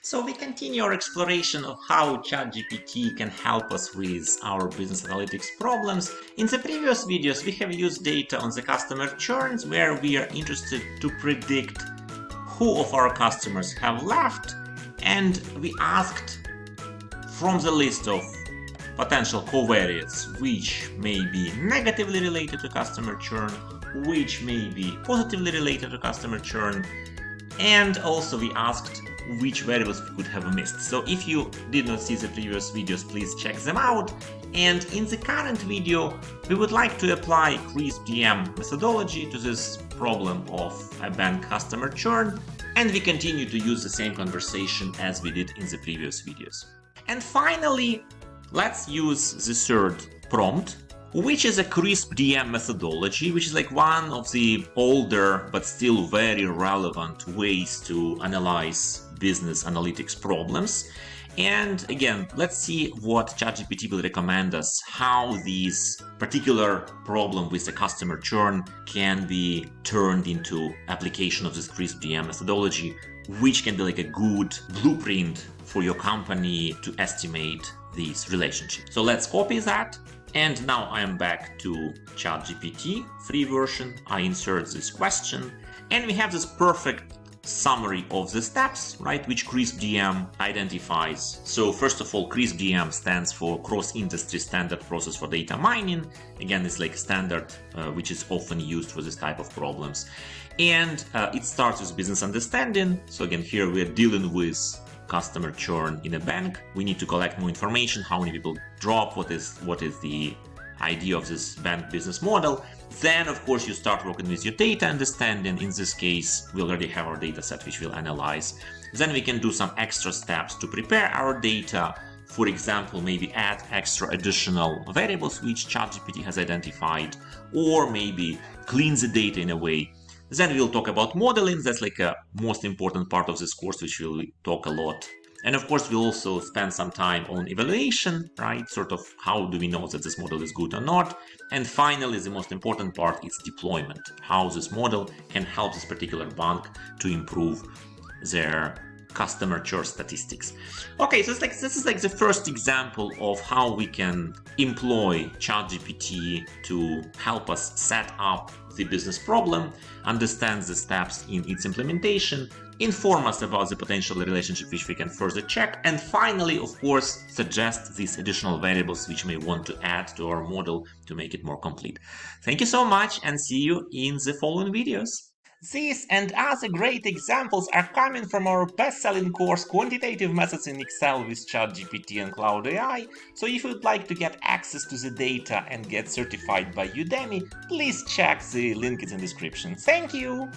So we continue our exploration of how ChatGPT can help us with our business analytics problems. In the previous videos, we have used data on the customer churns where we are interested to predict who of our customers have left, and we asked from the list of potential covariates which may be negatively related to customer churn, which may be positively related to customer churn, and also we asked which variables we could have missed. So if you did not see the previous videos, please check them out. And in the current video, we would like to apply CRISP-DM methodology to this problem of a bank customer churn, and we continue to use the same conversation as we did in the previous videos. And finally, let's use the third prompt, which is a CRISP-DM methodology, which is like one of the older but still very relevant ways to analyze business analytics problems. And again, let's see what ChatGPT will recommend us, how this particular problem with the customer churn can be turned into application of this CRISP-DM methodology, which can be like a good blueprint for your company to estimate these relationships. So let's copy that. And now I am back to ChatGPT, free version. I insert this question, and we have this perfect summary of the steps, right, which CRISP-DM identifies. So first of all, CRISP-DM stands for Cross-Industry Standard Process for Data Mining. Again, it's like standard which is often used for this type of problems. And it starts with business understanding. So again, here we're dealing with customer churn in a bank. We need to collect more information, how many people drop, what is the idea of this bank business model. Then, of course, you start working with your data understanding. In this case, we already have our data set, which we'll analyze. Then we can do some extra steps to prepare our data. For example, maybe add extra additional variables which ChatGPT has identified, or maybe clean the data in a way. Then we'll talk about modeling. That's like a most important part of this course, which we'll talk a lot. And of course, we'll also spend some time on evaluation, right? Sort of how do we know that this model is good or not? And finally, the most important part is deployment, how this model can help this particular bank to improve their customer churn statistics. Okay, so this is like the first example of how we can employ ChatGPT to help us set up the business problem, understand the steps in its implementation, inform us about the potential relationship which we can further check, and finally, of course, suggest these additional variables which we may want to add to our model to make it more complete. Thank you so much, and see you in the following videos. These and other great examples are coming from our best-selling course Quantitative Methods in Excel with ChatGPT and Cloud AI. So if you'd like to get access to the data and get certified by Udemy, please check the link in the description. Thank you!